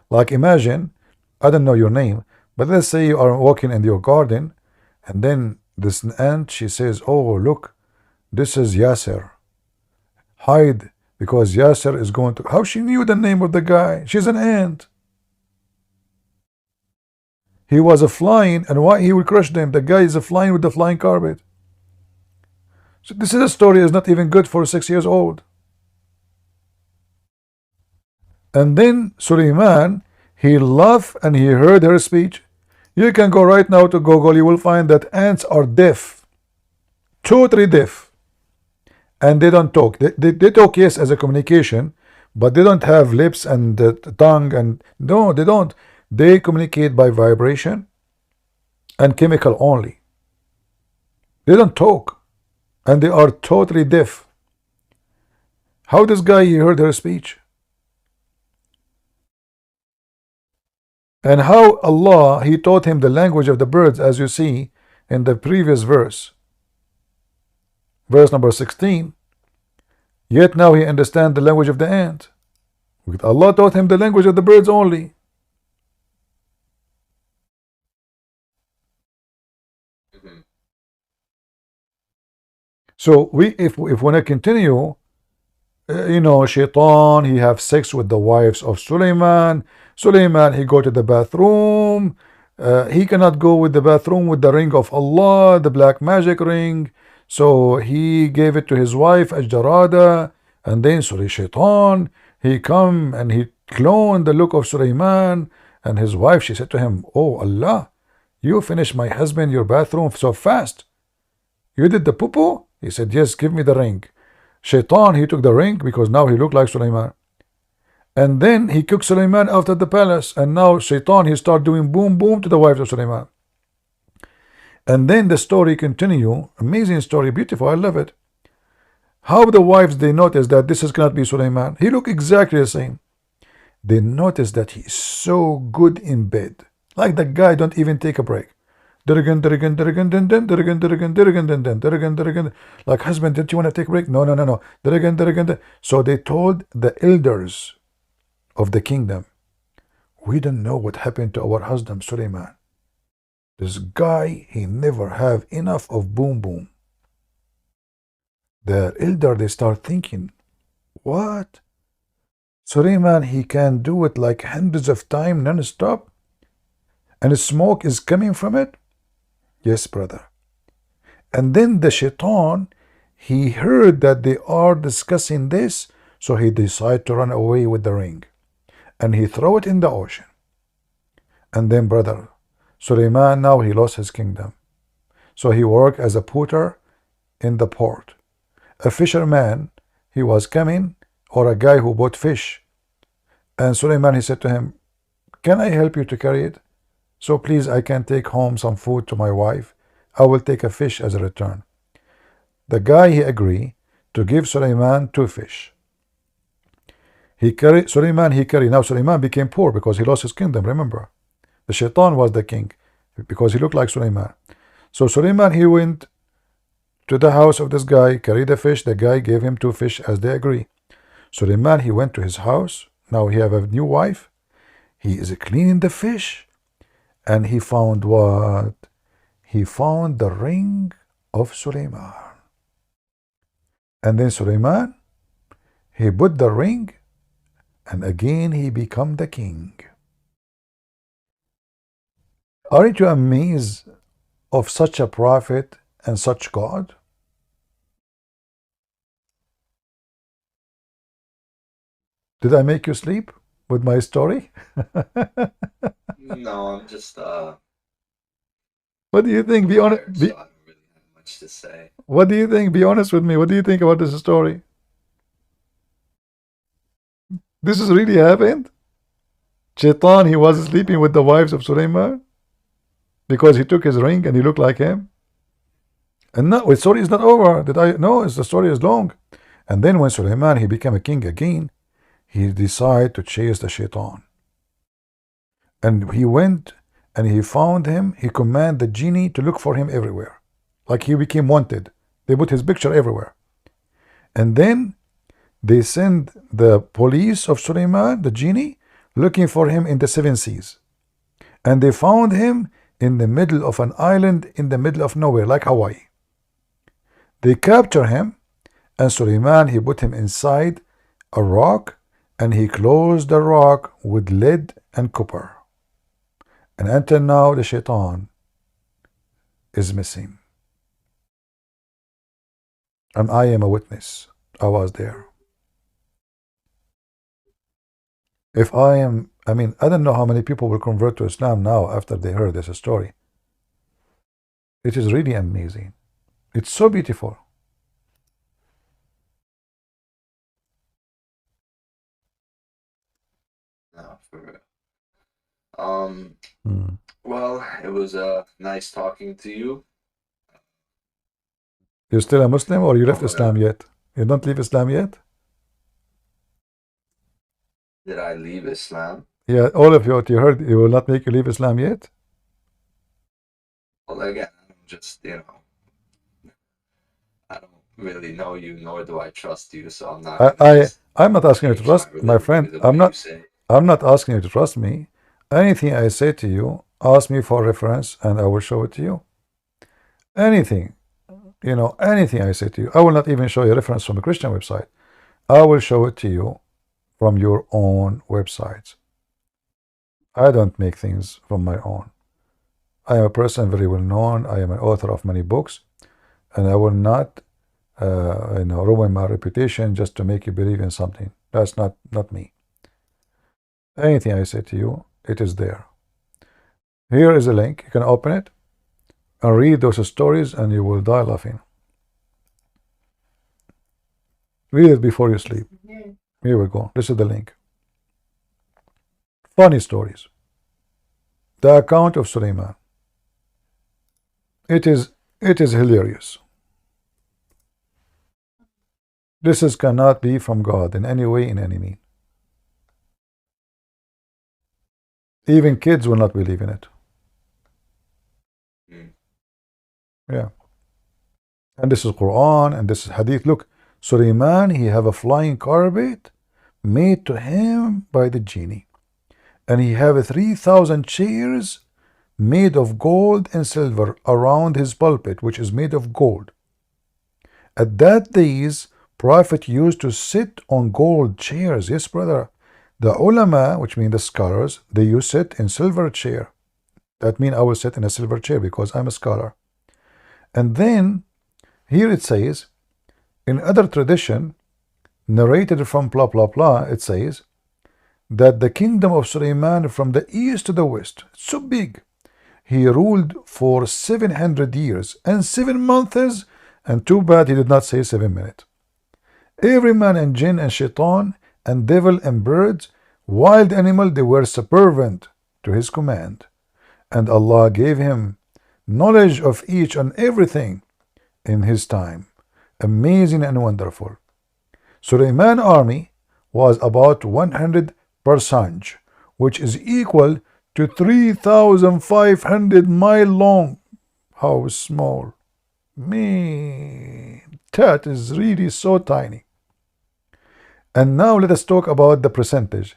Like imagine, I don't know your name, but let's say you are walking in your garden, and then This ant, she says, oh, look, this is Yasser. Hide, because Yasser is going to. How she knew the name of the guy? She's an ant. He was a flying, and why he will crush them? The guy is a flying with the flying carpet. So this is a story is not even good for 6 years old. And then Suleiman, he laughed and he heard her speech. You can go right now to Google, you will find that ants are deaf. Totally deaf. And they don't talk. They talk, yes, as a communication, but they don't have lips and tongue, and no, they don't. They communicate by vibration and chemical only. They don't talk, and they are totally deaf. How this guy, he heard her speech? And how Allah, he taught him the language of the birds, as you see in the previous verse. Verse number 16. Yet now he understands the language of the ant. Allah taught him the language of the birds only. So if we want to continue, you know, Shaitan, he have sex with the wives of Suleiman. Suleiman, he go to the bathroom. He cannot go with the bathroom with the ring of Allah, the black magic ring. So he gave it to his wife Ajdarada, and then Shaitan, he come and he cloned the look of Suleiman, and his wife, she said to him, oh Allah, you finished my husband your bathroom so fast. You did the poo-poo? He said, yes, give me the ring. Shaitan, he took the ring because now he looked like Suleiman. And then he cooked Suleiman out of the palace, and now Shaitan, he started doing boom boom to the wives of Suleiman. And then the story continue. Amazing story, beautiful, I love it. How the wives, they notice that this is cannot be Suleiman. He look exactly the same. They notice that he is so good in bed. Like the guy don't even take a break. Like husband, did you want to take a break? No. So they told the elders of the kingdom, we don't know what happened to our husband Suleiman. This guy, he never have enough of boom boom. The elder, they start thinking, what? Suleiman, he can do it like hundreds of times non-stop, and smoke is coming from it? Yes, brother. And then the Shaitan, he heard that they are discussing this, so he decided to run away with the ring, and he threw it in the ocean. And then, brother, Suleiman, now he lost his kingdom. So he worked as a porter in the port. A fisherman, he was coming, or a guy who bought fish. And Suleiman, he said to him, can I help you to carry it? So please, I can take home some food to my wife. I will take a fish as a return. The guy, he agreed to give Suleiman 2 fish. Suleiman, he carried. Now Suleiman became poor because he lost his kingdom, remember. The Shaitan was the king because he looked like Suleiman. So Suleiman, he went to the house of this guy, carried the fish. The guy gave him 2 fish as they agree. Suleiman, he went to his house. Now he have a new wife. He is cleaning the fish. And he found what? He found the ring of Suleiman. And then Suleiman, he put the ring, and again he became the king. Aren't you amazed of such a prophet and such God? Did I make you sleep with my story? No, I'm just What do you think? Be honest. so I don't really have much to say. What do you think? Be honest with me. What do you think about this story? This is really happened? Shaitan, he was sleeping with the wives of Suleiman because he took his ring and he looked like him. And no, the story is not over. No, the story is long. And then when Suleiman, he became a king again, he decided to chase the Shaitan. And he went and he found him. He commanded the genie to look for him everywhere. Like he became wanted. They put his picture everywhere. And then they sent the police of Suleiman, the genie, looking for him in the 7 seas. And they found him in the middle of an island in the middle of nowhere, like Hawaii. They capture him, and Suleiman, he put him inside a rock, and he closed the rock with lead and copper. And until now, the shaitan is missing. And I am a witness. I was there. If I am, I don't know how many people will convert to Islam now after they heard this story. It is really amazing. It's so beautiful. No, for real. Well, it was nice talking to you. You're still a Muslim, or you left Oh, Islam yet? You don't leave Islam yet? Did I leave Islam? Yeah, all of you, what you heard, it will not make you leave Islam yet? Well, again, I'm just, I don't really know you, nor do I trust you, so I'm not gonna just I'm not asking you to change my trust, my religion friend. because of what you say. I'm not asking you to trust me. Anything I say to you, ask me for reference, and I will show it to you. Anything, anything I say to you, I will not even show you a reference from a Christian website. I will show it to you from your own websites. I don't make things from my own. I am a person very well known. I am an author of many books, and I will not ruin my reputation just to make you believe in something. That's not me. Anything I say to you, it is there. Here is a link. You can open it and read those stories, and you will die laughing. Read it before you sleep. Here we go. This is the link. Funny stories. The account of Suleiman. It is hilarious. This cannot be from God in any way, in any mean. Even kids will not believe in it. Yeah. And this is Qur'an, and this is Hadith. Look, Suleiman, he have a flying carpet made to him by the genie. And he have 3,000 chairs made of gold and silver around his pulpit, which is made of gold. At that days, Prophet used to sit on gold chairs. Yes, brother. The ulama, which mean the scholars, they used to sit in silver chair. That means I will sit in a silver chair because I'm a scholar. And then, here it says, in other tradition, narrated from blah blah blah, it says that the kingdom of Suleiman from the east to the west, it's so big, he ruled for 700 years and 7 months, and too bad he did not say 7 minutes. Every man and jinn and shaitan and devil and birds, wild animal, they were subservient to his command. And Allah gave him knowledge of each and everything in his time. Amazing and wonderful. Suleiman army was about 100 persanj, which is equal to 3,500 mile long. How small. Man, that is really so tiny. And now let us talk about the percentage.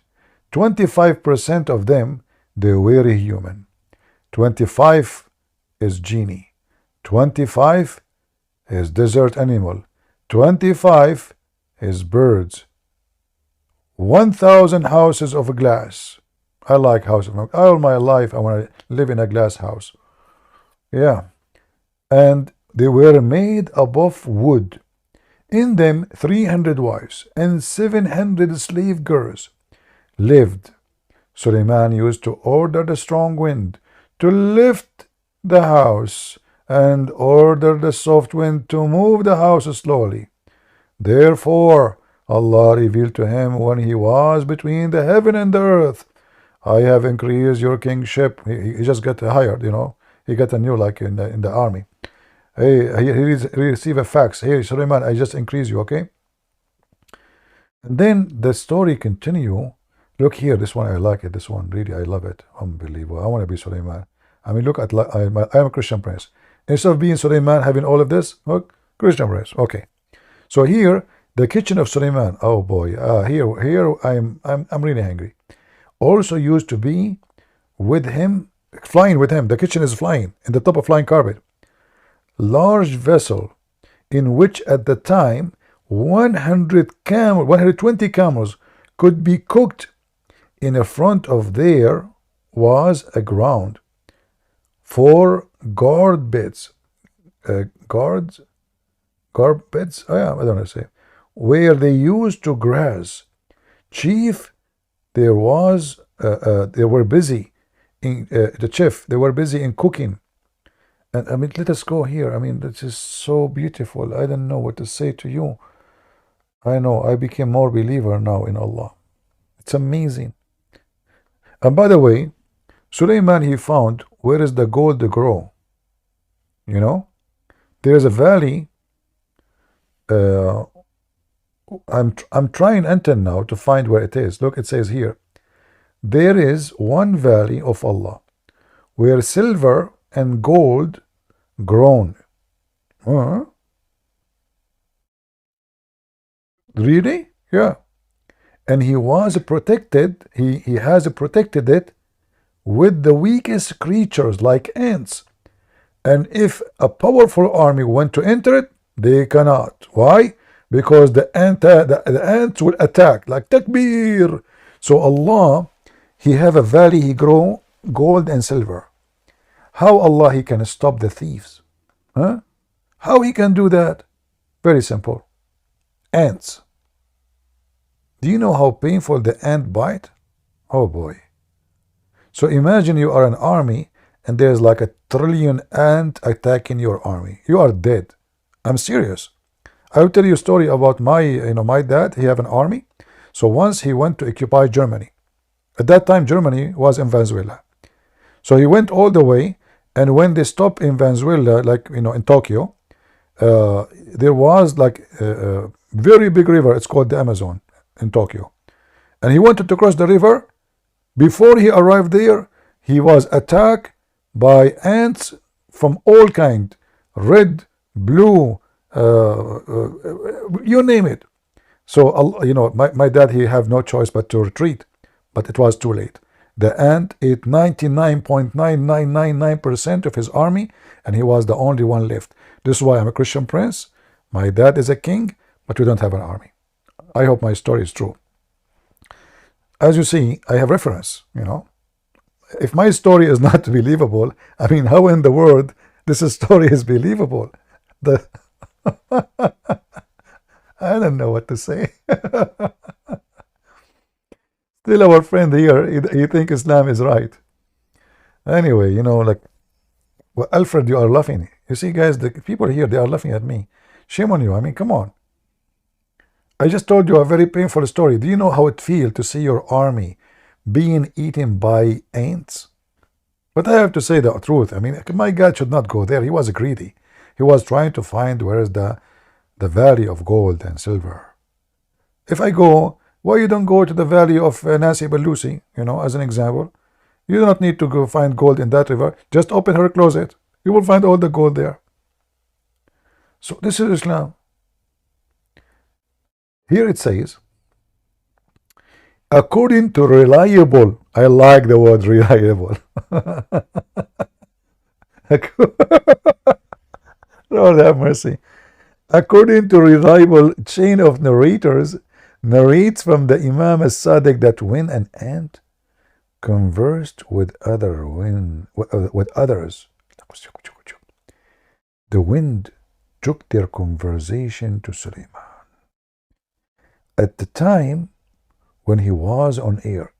25% of them, they were human. 25 is genie. 25 is desert animal. 25 is birds. 1,000 houses of glass. I like houses. All my life I want to live in a glass house. Yeah. And they were made above wood. In them 300 wives and 700 slave girls lived. Suleiman used to order the strong wind to lift the house and order the soft wind to move the house slowly. Therefore Allah revealed to him when he was between the heaven and the earth, I have increased your kingship. He just got hired, he got a new, like in the army. Hey, he received a fax. Hey, Suleiman, I just increased you, okay? And then the story continue. Look here, this one I like it. This one really I love it. Unbelievable. I want to be Suleiman. I mean, look at I am a Christian prince. Instead of being Suleiman, having all of this, look, Christian prince. Okay. So here, the kitchen of Suleiman. Oh boy, here I'm really hungry. Also used to be with him flying with him. The kitchen is flying in the top of flying carpet. Large vessel in which at the time 120 camels could be cooked. In the front of there was a ground for guard beds, guard beds. Oh yeah, I don't know how to say, where they used to graze. Chief, there was they were busy in the chef. They were busy in cooking. And I mean, let us go here. I mean, this is so beautiful. I don't know what to say to you. I know I became more believer now in Allah. It's amazing. And by the way, Suleiman, he found where is the gold to grow. You know, there is a valley. I'm trying enter now to find where it is. Look, it says here, there is one valley of Allah where silver and gold grown. Really? Yeah. And he was protected. He has protected it with the weakest creatures like ants. And if a powerful army went to enter it, they cannot. Why? Because the ants will attack, like takbir. So Allah, he have a valley, he grow gold and silver. How Allah he can stop the thieves? Huh? How he can do that? Very simple. Ants. Do you know how painful the ant bite? Oh boy. So imagine you are an army and there's like 1 trillion ant attacking your army. You are dead. I'm serious. I will tell you a story about my dad. He have an army. So once he went to occupy Germany. At that time, Germany was in Venezuela. So he went all the way, and when they stopped in Venezuela, like in Tokyo, there was like a very big river. It's called the Amazon in Tokyo. And he wanted to cross the river. Before he arrived there, he was attacked by ants from all kinds, red, blue, you name it. So my dad, he have no choice but to retreat, but it was too late. The ant ate 99.9999% of his army, and he was the only one left. This is why I'm a Christian prince. My dad is a king, but we don't have an army. I hope my story is true. As you see, I have reference. If my story is not believable, I mean, how in the world this story is believable? I don't know what to say. Still, our friend here, he think Islam is right. Anyway, well, Alfred, you are laughing. You see, guys, the people here, they are laughing at me. Shame on you. I mean, come on. I just told you a very painful story. Do you know how it feels to see your army being eaten by ants? But I have to say the truth. I mean, my God should not go there. He was greedy. He was trying to find where is the valley of gold and silver. If I go, why you don't go to the valley of Nancy Pelosi, as an example? You do not need to go find gold in that river. Just open her closet. You will find all the gold there. So this is Islam. Here it says, according to reliable, I like the word reliable. Lord have mercy. According to reliable chain of narrators, narrates from the Imam as-Sadiq that when an ant conversed with others, the wind took their conversation to Suleiman. At the time when he was on air,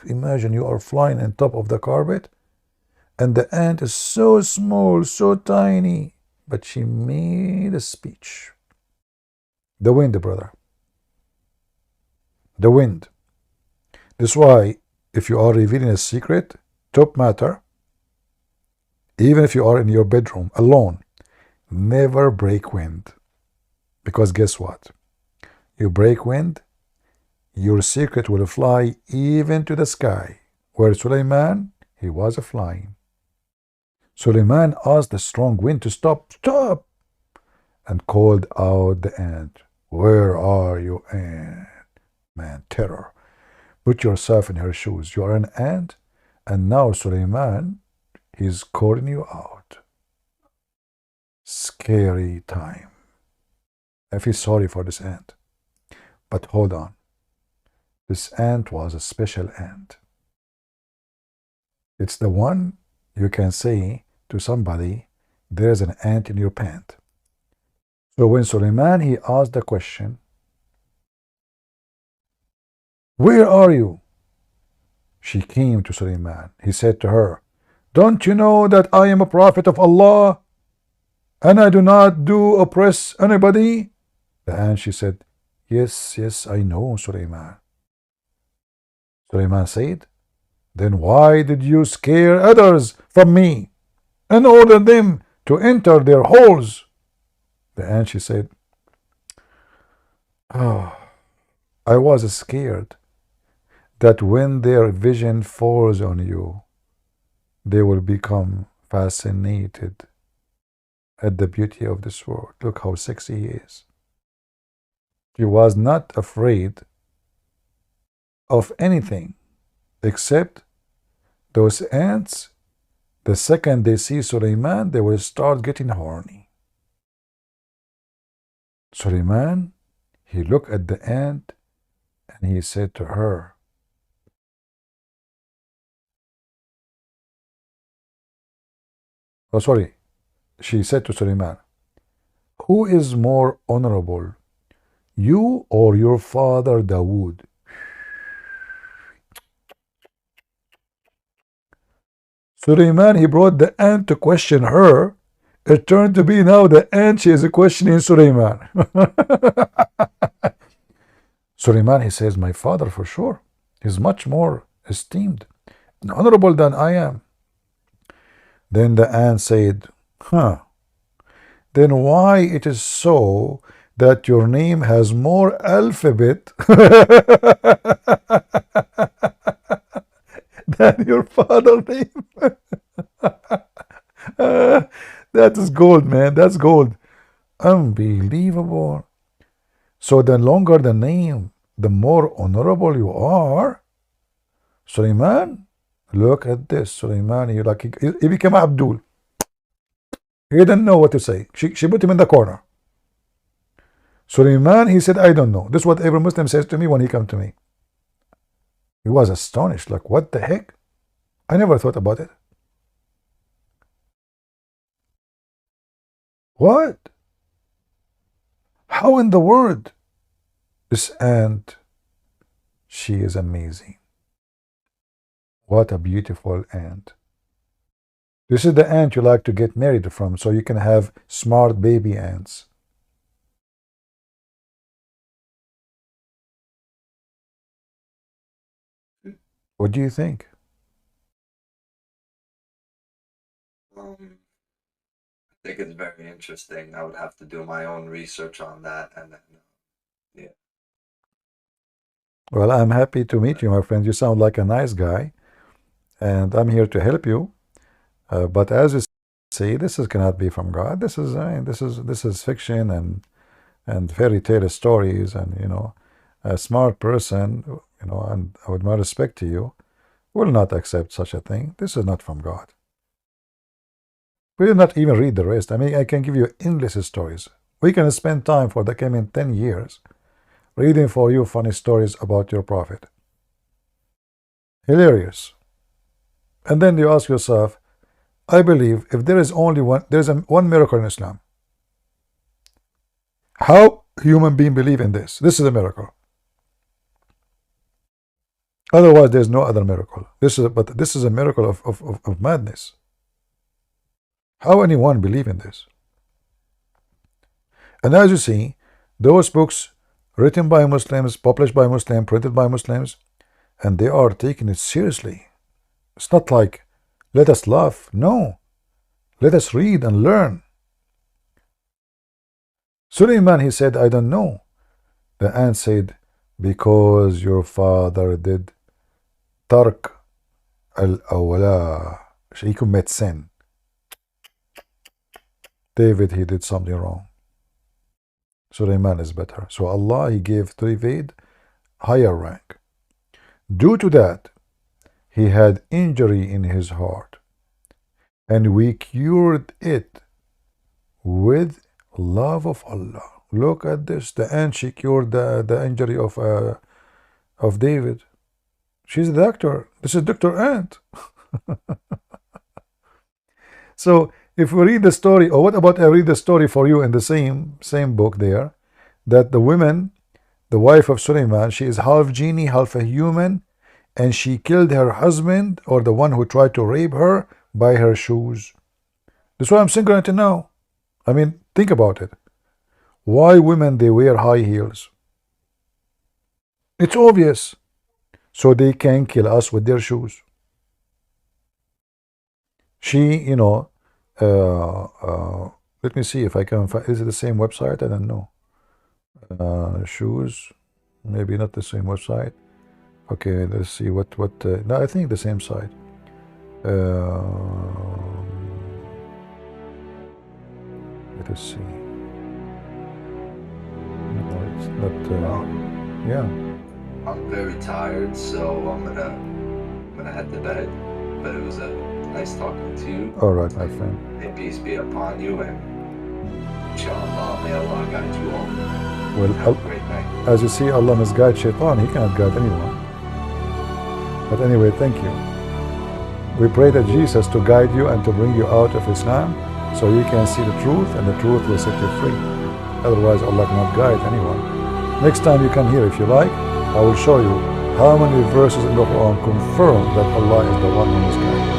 imagine you are flying on top of the carpet, and the ant is so small, so tiny, but she made a speech. The wind, brother. The wind. That's why if you are revealing a secret, top matter, even if you are in your bedroom alone, never break wind. Because guess what? You break wind, your secret will fly even to the sky. Where Suleiman, he was flying. Suleiman asked the strong wind to stop, and called out the ant. Where are you, ant? Man, terror. Put yourself in her shoes. You are an ant, And now Suleiman, he's calling you out. Scary time. I feel sorry for this ant. But hold on. This ant was a special ant. It's the one you can say to somebody, there's an ant in your pant. So when Suleiman, he asked the question, where are you? She came to Suleiman. He said to her, don't you know that I am a prophet of Allah and I do not do oppress anybody? And she said, yes, yes, I know, Suleiman. Suleiman said, then why did you scare others from me and order them to enter their holes? And she said, oh, I was scared that when their vision falls on you, they will become fascinated at the beauty of this world. Look how sexy he is. She was not afraid of anything except those ants. The second they see Suleiman, they will start getting horny. Suleiman, he looked at the ant and he said to her, oh, sorry. She said to Suleiman, who is more honorable, you or your father Dawood? Suleiman, he brought the ant to question her. It turned to be now the ant, she is questioning Suleiman. Suleiman, he says, my father for sure. He's much more esteemed and honorable than I am. Then the ant said, huh, then why it is so that your name has more alphabet than your father's name? That is gold, man. That's gold. Unbelievable. So the longer the name, the more honorable you are. Suleiman, look at this. Suleiman, he became Abdul. He didn't know what to say. She put him in the corner. Suleiman, he said, I don't know. This is what every Muslim says to me when he comes to me. He was astonished, like, what the heck? I never thought about it. What? How in the world? This ant, she is amazing. What a beautiful ant. This is the ant you like to get married from, so you can have smart baby ants. What do you think? I think it's very interesting. I would have to do my own research on that, and then, yeah. Well, I'm happy to meet you, my friend. You sound like a nice guy, and I'm here to help you. But as you see, cannot be from God. This is fiction and fairy tale stories, and a smart person, and with my respect to you, will not accept such a thing. This is not from God. We did not even read the rest. I mean, I can give you endless stories. We can spend time for the coming 10 years reading for you funny stories about your prophet. Hilarious. And then you ask yourself, I believe if there is only one, there's one miracle in Islam. How human beings believe in this? This is a miracle. Otherwise, there's no other miracle. But this is a miracle of madness. How anyone believe in this? And as you see, those books written by Muslims, published by Muslims, printed by Muslims, and they are taking it seriously. It's not like, let us laugh. No. Let us read and learn. Suleiman, he said, I don't know. The ant said, because your father did tark al-awla. He commit sin. David, he did something wrong. Suleiman is better. So Allah, he gave David higher rank. Due to that, He had injury in his heart, and we cured it with love of Allah. Look at this. The aunt, she cured the injury of David. She's a doctor. This is Dr. Ant. So if we read the story, or what about I read the story for you in the same book there, that the woman, the wife of Suleiman, she is half genie, half a human, and she killed her husband, or the one who tried to rape her, by her shoes. That's why I'm single until now. I mean, think about it. Why women, they wear high heels? It's obvious. So they can kill us with their shoes. She, you know, let me see if I can find, is it the same website? I don't know. Shoes, maybe not the same website. Okay, let's see what no, I think the same site. Let us see. No, it's not. Yeah. I'm very tired, so I'm gonna head to bed. But it was a nice talking to you. All right, my friend. May peace be upon you, and inshallah, may Allah guide you all. Well, Have a great night. as you see, Allah misguide shaitan. He cannot guide anyone. But anyway, thank you. We pray that Jesus to guide you and to bring you out of Islam, so you can see the truth, and the truth will set you free. Otherwise, Allah cannot guide anyone. Next time you come here, if you like, I will show you how many verses in the Quran confirm that Allah is the one who is guiding.